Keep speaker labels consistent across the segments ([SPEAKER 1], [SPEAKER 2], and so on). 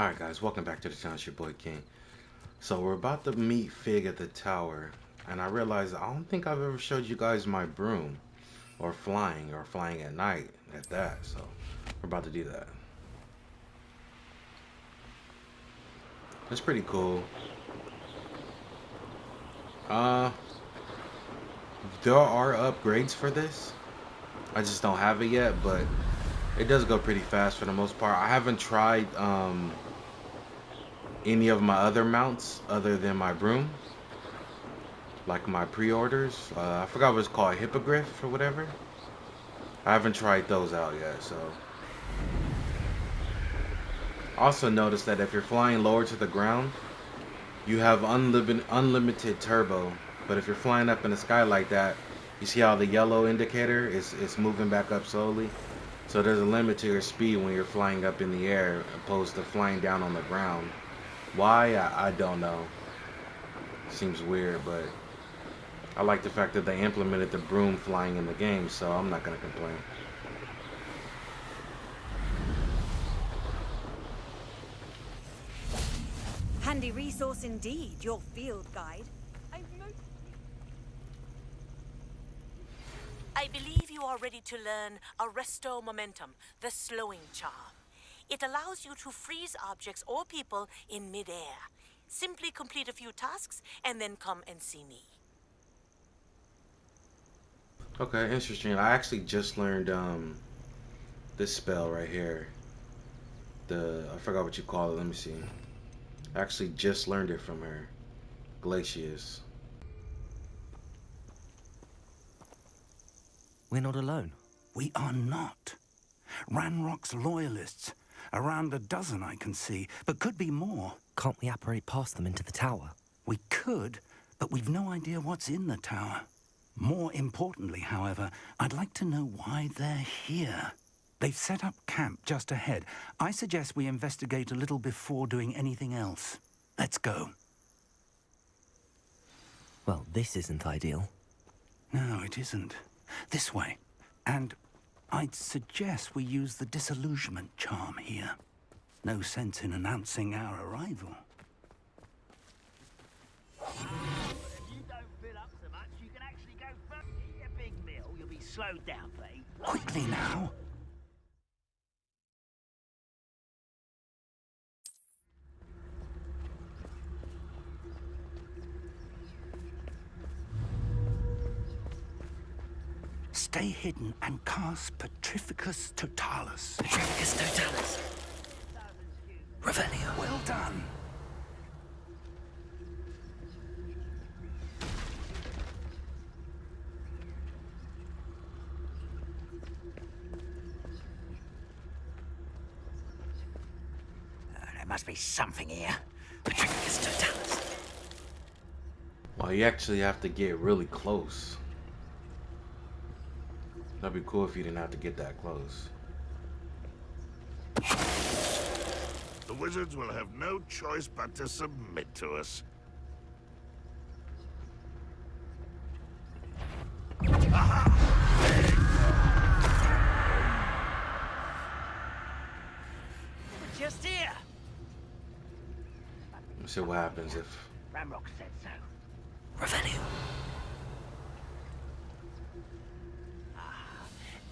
[SPEAKER 1] Alright guys, welcome back to the channel. It's your boy King. So we're about to meet Fig at the tower, and I realized I don't think I've ever showed you guys my broom, or flying at night at that, so we're about to do that. It's pretty cool. There are upgrades for this. I just don't have it yet, but it does go pretty fast for the most part. I haven't tried any of my other mounts other than my broom, like my pre-orders. I forgot what it's called, Hippogriff or whatever. I haven't tried those out yet. So also notice that if you're flying lower to the ground, you have unlimited turbo, but if you're flying up in the sky like that, you see how the yellow indicator is moving back up slowly. So there's a limit to your speed when you're flying up in the air opposed to flying down on the ground. Why? I don't know. Seems weird, but I like the fact that they implemented the broom flying in the game, so I'm not gonna complain.
[SPEAKER 2] Handy resource indeed, your field guide.
[SPEAKER 3] I believe you are ready to learn Arresto Momentum, the slowing charm. It allows you to freeze objects or people in mid-air. Simply complete a few tasks and then come and see me.
[SPEAKER 1] Okay, interesting. I actually just learned this spell right here. I forgot what you call it. Let me see. I actually just learned it from her. Glacius.
[SPEAKER 4] We're not alone.
[SPEAKER 5] We are not. Ranrock's loyalists. Around a dozen I can see, but could be more.
[SPEAKER 4] Can't we apparate past them into the tower?
[SPEAKER 5] We could, but we've no idea what's in the tower. More importantly, however, I'd like to know why they're here. They've set up camp just ahead. I suggest we investigate a little before doing anything else. Let's go.
[SPEAKER 4] Well, this isn't ideal.
[SPEAKER 5] No, it isn't. This way. And I'd suggest we use the disillusionment charm here. No sense in announcing our arrival.
[SPEAKER 6] If you don't fill up so much, you can actually go first. Eat a big meal, you'll be slowed down, please.
[SPEAKER 5] Quickly now. Stay hidden and cast Petrificus Totalis.
[SPEAKER 4] Petrificus Totalis. Revelio.
[SPEAKER 5] Well done.
[SPEAKER 6] There must be something here.
[SPEAKER 4] Petrificus Totalis.
[SPEAKER 1] Well, you actually have to get really close. That'd be cool if you didn't have to get that close.
[SPEAKER 7] The wizards will have no choice but to submit to us.
[SPEAKER 6] We're just here.
[SPEAKER 1] Let's see what happens if...
[SPEAKER 6] Ranrock said so.
[SPEAKER 4] Revelio.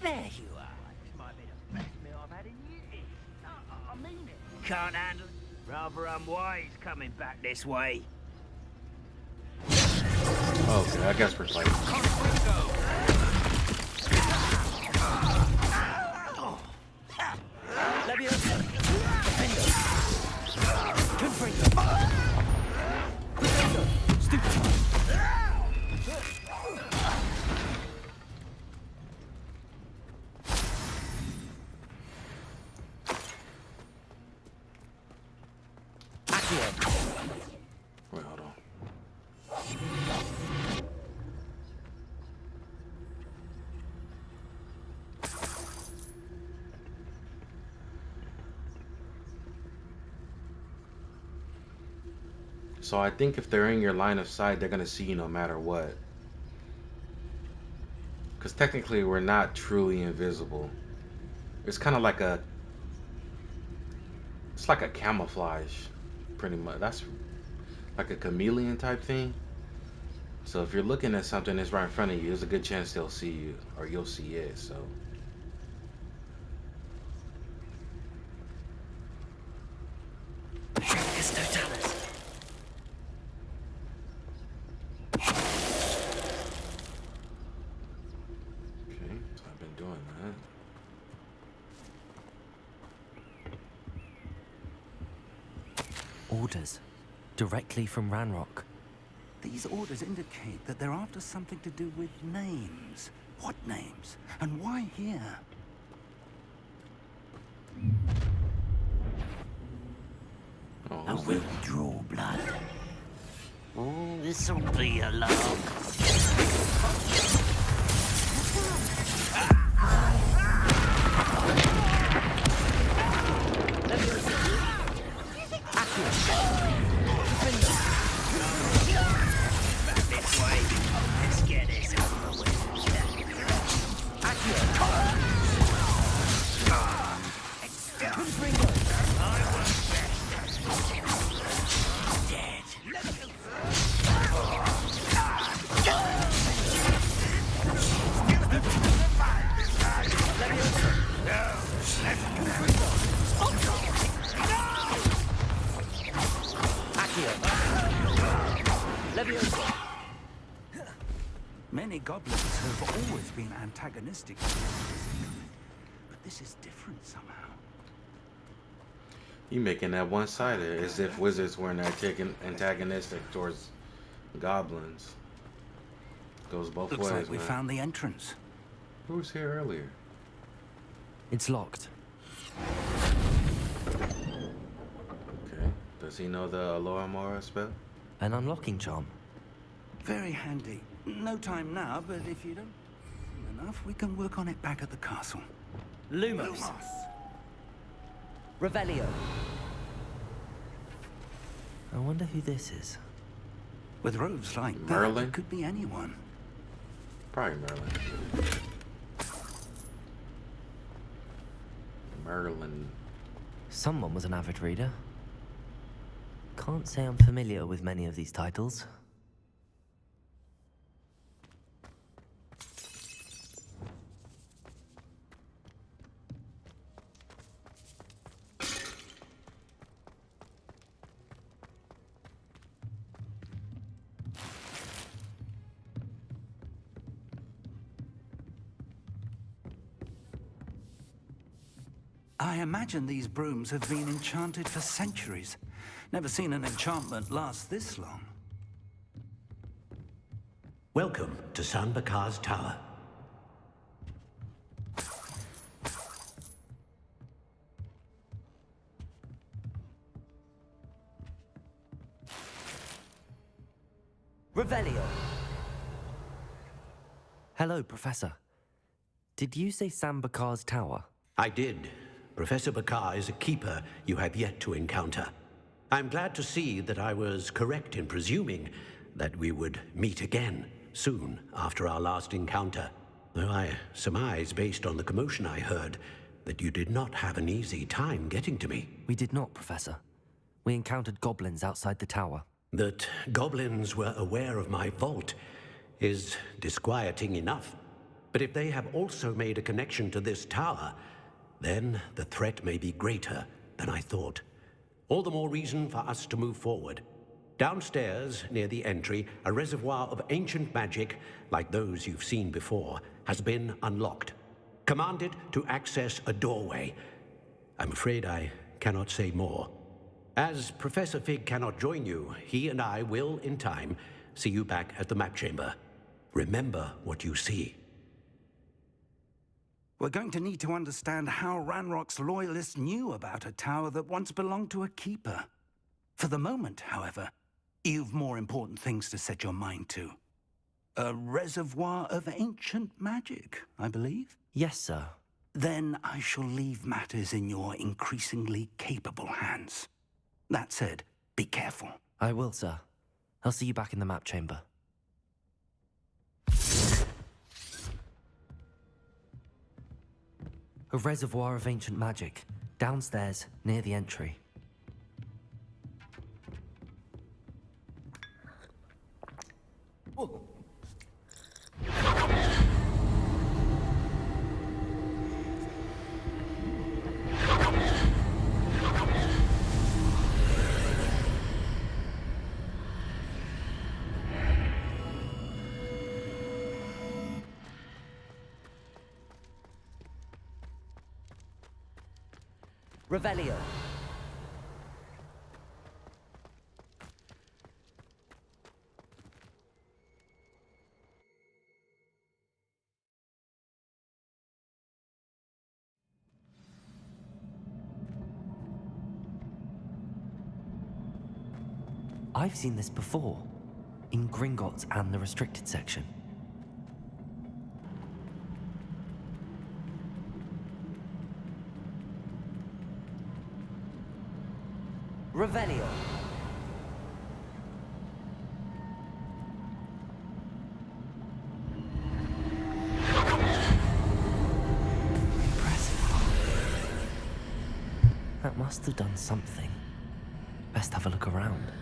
[SPEAKER 6] There you are. This might be the best meal I've had in years. I mean it. Can't handle it. Rather unwise coming back this way.
[SPEAKER 1] Okay, I guess we're fighting. Wait, hold on. So I think if they're in your line of sight, they're gonna see you no matter what. Because technically we're not truly invisible. It's kind of like a It's like a camouflage, pretty much. That's like a chameleon type thing. So if you're looking at something that's right in front of you, there's a good chance they'll see you or you'll see it. So
[SPEAKER 4] It's Totalis.
[SPEAKER 1] okay, so I've been doing that.
[SPEAKER 4] Orders. Directly from Ranrock.
[SPEAKER 5] These orders indicate that they're after something to do with names. What names? And why here?
[SPEAKER 1] Oh,
[SPEAKER 6] I
[SPEAKER 1] who's
[SPEAKER 6] will
[SPEAKER 1] this?
[SPEAKER 6] draw blood. Oh, this'll be a long. This way. Let's get this over with.
[SPEAKER 5] Many goblins have always been antagonistic, but this is different somehow.
[SPEAKER 1] You making that one-sided, as if wizards were antagonistic towards goblins. Goes both
[SPEAKER 5] Looks
[SPEAKER 1] ways,
[SPEAKER 5] like we
[SPEAKER 1] man.
[SPEAKER 5] found the entrance.
[SPEAKER 1] Who was here earlier?
[SPEAKER 4] It's locked.
[SPEAKER 1] Okay. Does he know the Aloha Mora spell?
[SPEAKER 4] An unlocking charm.
[SPEAKER 5] Very handy. No time now, but if you don't enough, we can work on it back at the castle.
[SPEAKER 4] Lumos. Revelio. I wonder who this is.
[SPEAKER 5] With robes like that,
[SPEAKER 1] Merlin?
[SPEAKER 5] it could be anyone.
[SPEAKER 1] Probably Merlin. Merlin.
[SPEAKER 4] Someone was an avid reader. Can't say I'm familiar with many of these titles.
[SPEAKER 5] I imagine these brooms have been enchanted for centuries. Never seen an enchantment last this long.
[SPEAKER 8] Welcome to San Bakar's Tower.
[SPEAKER 4] Revelio. Hello, Professor. Did you say Sam Bakar's tower?
[SPEAKER 8] I did. Professor Bakar is a keeper you have yet to encounter. I'm glad to see that I was correct in presuming that we would meet again soon after our last encounter. Though I surmise, based on the commotion I heard, that you did not have an easy time getting to me.
[SPEAKER 4] We did not, Professor. We encountered goblins outside the tower.
[SPEAKER 8] That goblins were aware of my vault is disquieting enough. But if they have also made a connection to this tower, then the threat may be greater than I thought. All the more reason for us to move forward. Downstairs, near the entry, a reservoir of ancient magic, like those you've seen before, has been unlocked. Commanded to access a doorway. I'm afraid I cannot say more. As Professor Fig cannot join you, he and I will, in time, see you back at the map chamber. Remember what you see.
[SPEAKER 5] We're going to need to understand how Ranrock's loyalists knew about a tower that once belonged to a keeper. For the moment, however, you've more important things to set your mind to. A reservoir of ancient magic, I believe?
[SPEAKER 4] Yes, sir.
[SPEAKER 5] Then I shall leave matters in your increasingly capable hands. That said, be careful.
[SPEAKER 4] I will, sir. I'll see you back in the map chamber. A reservoir of ancient magic, downstairs, near the entry. Revelio. I've seen this before, in Gringotts and the restricted section. Revelio. Impressive. That must have done something. Best have a look around.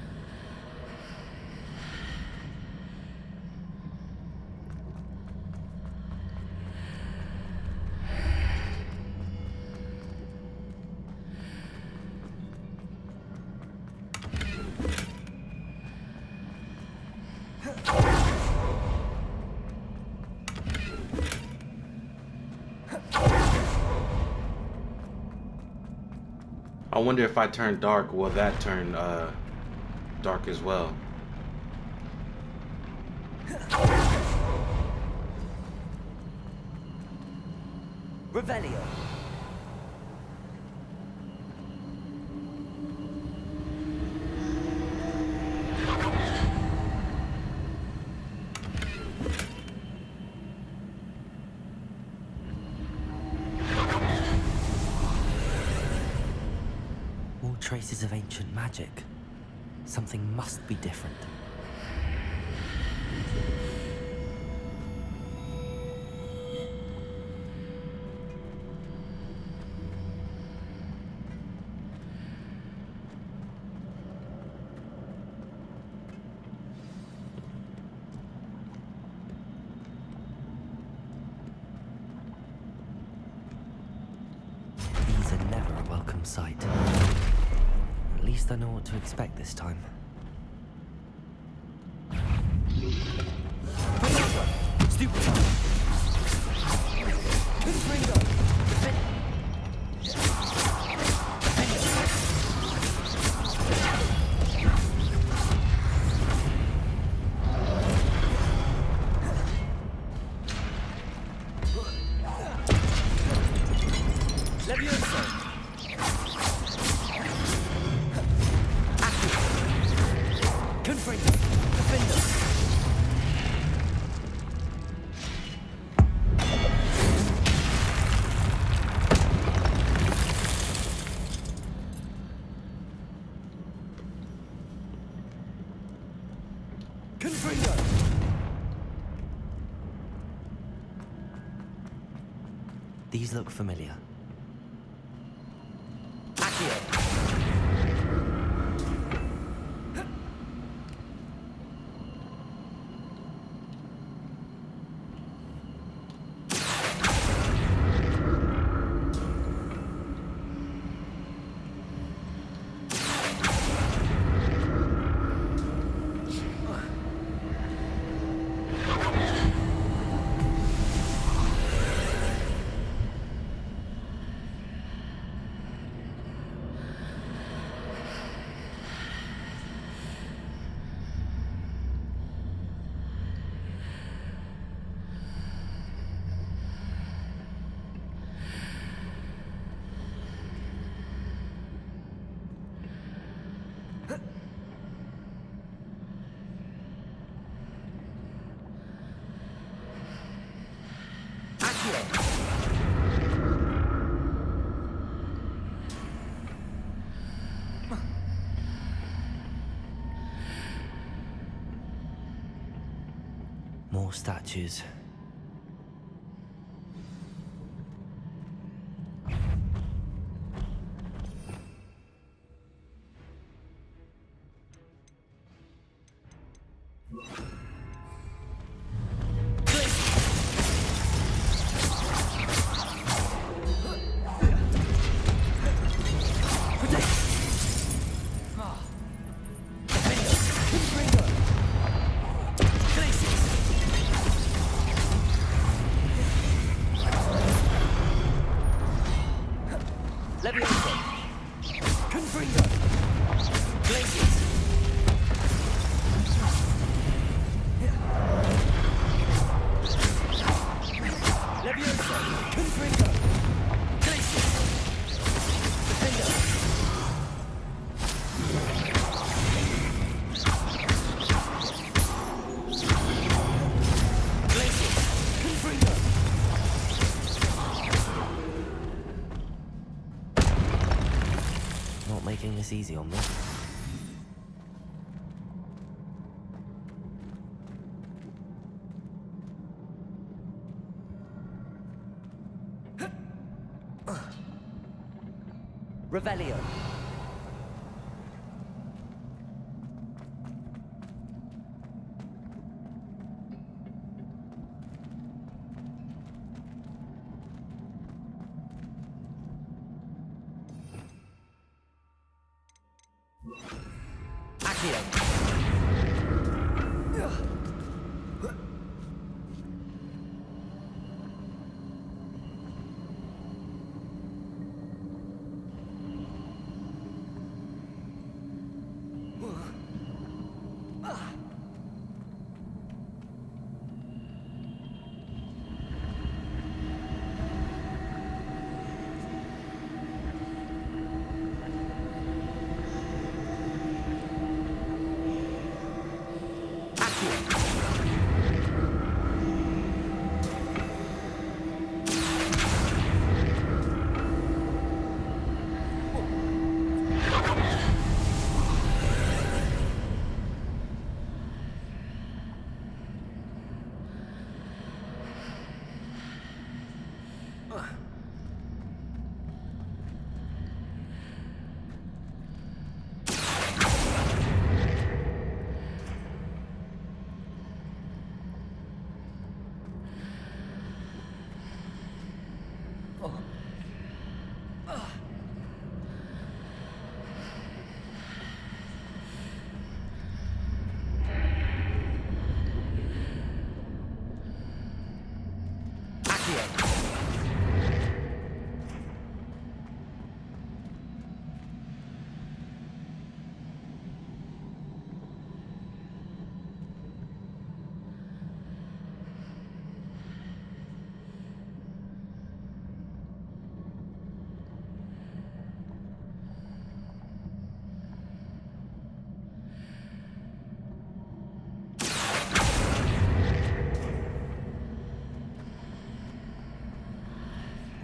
[SPEAKER 1] I wonder if I turn dark, will that turn dark as well?
[SPEAKER 4] Revelio. More traces of ancient magic. Something must be different. These are never a welcome sight. At least I know what to expect this time. These look familiar. More statues. Leviosa.
[SPEAKER 6] Confringo! Blazes! Leviosa! Confringo! Blazes! Defender! Blazes! Confringo!
[SPEAKER 4] Not making this easy on me.
[SPEAKER 6] Revelio. Accio.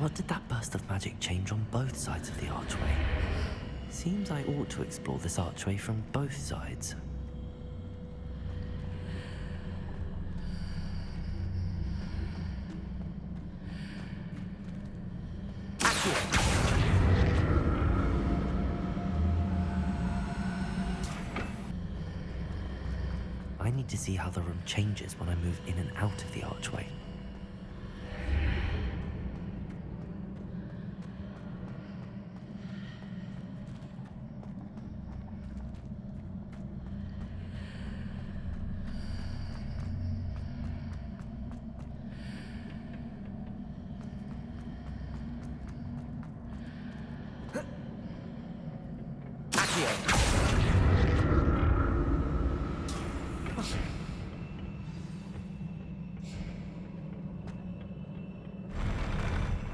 [SPEAKER 4] What did that burst of magic change on both sides of the archway? Seems I ought to explore this archway from both sides. I need to see how the room changes when I move in and out of the archway.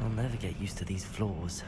[SPEAKER 4] I'll never get used to these floors.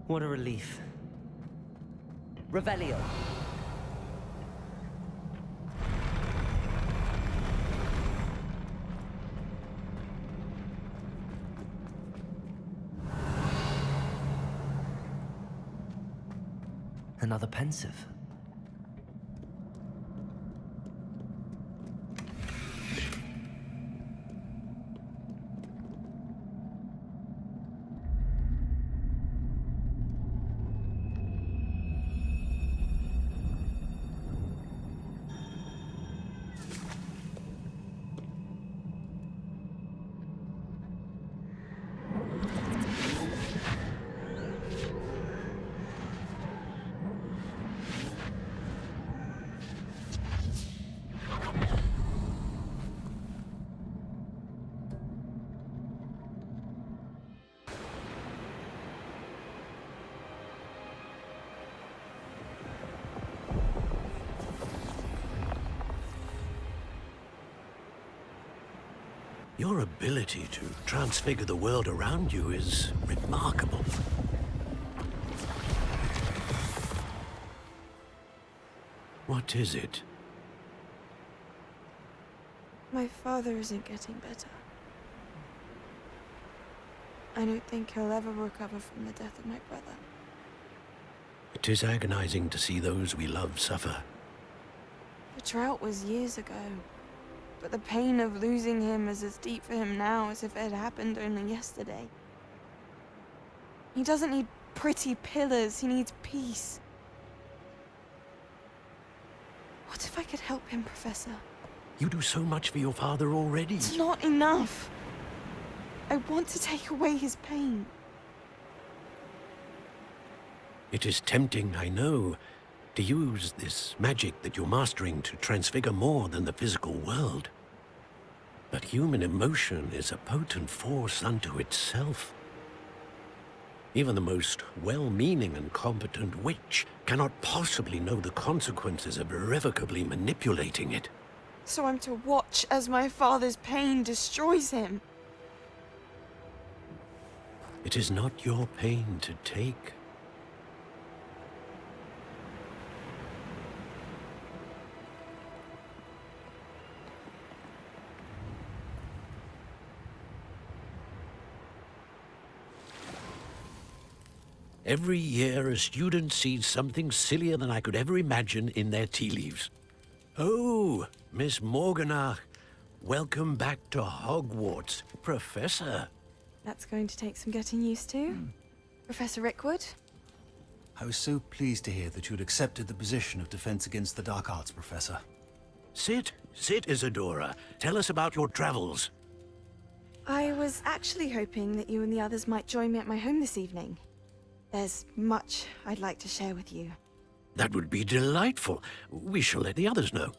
[SPEAKER 4] What a relief. Revelio. Another pensive.
[SPEAKER 8] Your ability to transfigure the world around you is remarkable. What is it?
[SPEAKER 9] My father isn't getting better. I don't think he'll ever recover from the death of my brother.
[SPEAKER 8] It is agonizing to see those we love suffer.
[SPEAKER 9] The drought was years ago. But the pain of losing him is as deep for him now as if it had happened only yesterday. He doesn't need pretty pillars, he needs peace. What if I could help him, Professor?
[SPEAKER 8] You do so much for your father already.
[SPEAKER 9] It's not enough. I want to take away his pain.
[SPEAKER 8] It is tempting, I know, to use this magic that you're mastering to transfigure more than the physical world. But human emotion is a potent force unto itself. Even the most well-meaning and competent witch cannot possibly know the consequences of irrevocably manipulating it.
[SPEAKER 9] So I'm to watch as my father's pain destroys him.
[SPEAKER 8] It is not your pain to take. Every year, a student sees something sillier than I could ever imagine in their tea leaves. Oh, Miss Morganach, welcome back to Hogwarts, Professor.
[SPEAKER 9] That's going to take some getting used to. Professor Rickwood?
[SPEAKER 10] I was so pleased to hear that you'd accepted the position of Defense Against the Dark Arts, Professor.
[SPEAKER 8] Sit, Isadora. Tell us about your travels.
[SPEAKER 9] I was actually hoping that you and the others might join me at my home this evening. There's much I'd like to share with you.
[SPEAKER 8] That would be delightful. We shall let the others know.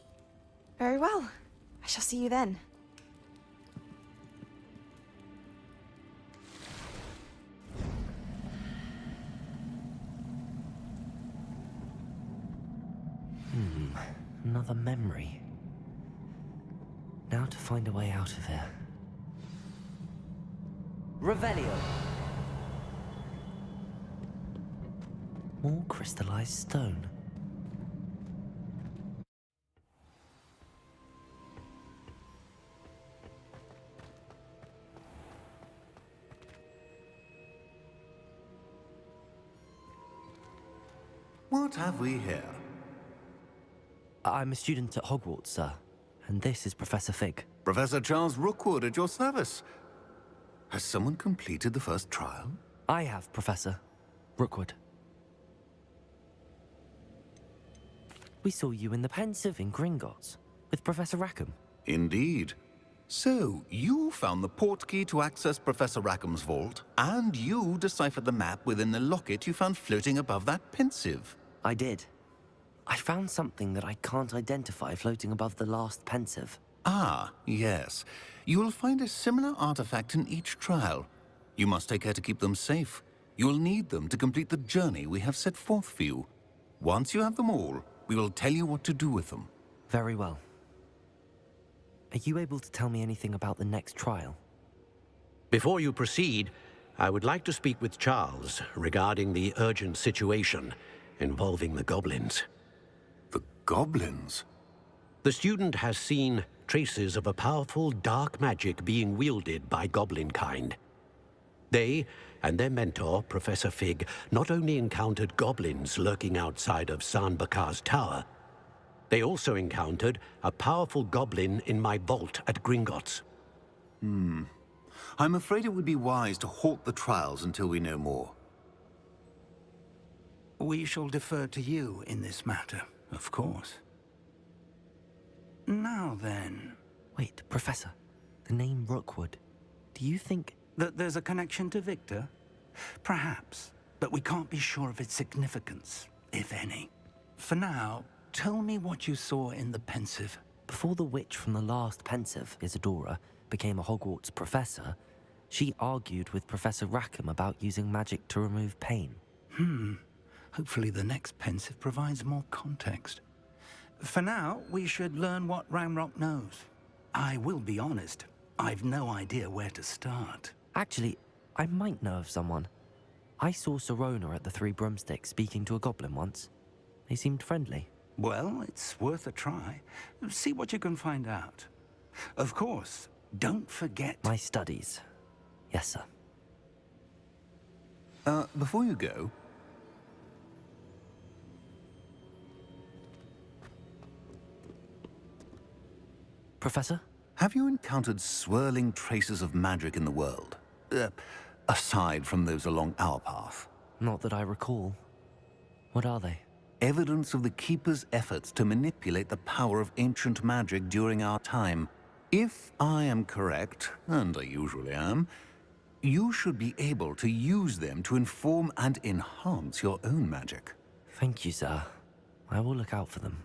[SPEAKER 9] Very well. I shall see you then.
[SPEAKER 4] Another memory. Now to find a way out of here. Revelio. More crystallized stone.
[SPEAKER 11] What have we here?
[SPEAKER 4] I'm a student at Hogwarts, sir. And this is Professor Fig.
[SPEAKER 11] Professor Charles Rookwood at your service. Has someone completed the first trial?
[SPEAKER 4] I have, Professor Rookwood. We saw you in the Pensive in Gringotts, with Professor Rackham.
[SPEAKER 11] Indeed. So, you found the portkey to access Professor Rackham's vault, and you deciphered the map within the locket you found floating above that Pensive.
[SPEAKER 4] I did. I found something that I can't identify floating above the last Pensive.
[SPEAKER 11] Ah, yes. You will find a similar artifact in each trial. You must take care to keep them safe. You will need them to complete the journey we have set forth for you. Once you have them all, we will tell you what to do with them.
[SPEAKER 4] Very well. Are you able to tell me anything about the next trial?
[SPEAKER 8] Before you proceed, I would like to speak with Charles regarding the urgent situation involving the goblins.
[SPEAKER 11] The goblins?
[SPEAKER 8] The student has seen traces of a powerful dark magic being wielded by goblin kind. They and their mentor, Professor Fig, not only encountered goblins lurking outside of San Bakar's tower, they also encountered a powerful goblin in my vault at Gringotts.
[SPEAKER 11] I'm afraid it would be wise to halt the trials until we know more.
[SPEAKER 5] We shall defer to you in this matter, of course. Now then...
[SPEAKER 4] Wait, Professor. The name Rookwood. Do you think...
[SPEAKER 5] that there's a connection to Victor? Perhaps, but we can't be sure of its significance, if any. For now, tell me what you saw in the Pensive.
[SPEAKER 4] Before the witch from the last Pensive, Isadora, became a Hogwarts professor, she argued with Professor Rackham about using magic to remove pain.
[SPEAKER 5] Hopefully the next Pensive provides more context. For now, we should learn what Ranrock knows. I will be honest, I've no idea where to start.
[SPEAKER 4] Actually, I might know of someone. I saw Sirona at the Three Broomsticks speaking to a goblin once. They seemed friendly.
[SPEAKER 5] Well, it's worth a try. See what you can find out. Of course, don't forget...
[SPEAKER 4] My studies. Yes, sir.
[SPEAKER 11] Before you go...
[SPEAKER 4] Professor?
[SPEAKER 11] Have you encountered swirling traces of magic in the world? Aside from those along our path?
[SPEAKER 4] Not that I recall. What are they?
[SPEAKER 11] Evidence of the Keeper's efforts to manipulate the power of ancient magic during our time. If I am correct, and I usually am, you should be able to use them to inform and enhance your own magic.
[SPEAKER 4] Thank you, sir. I will look out for them.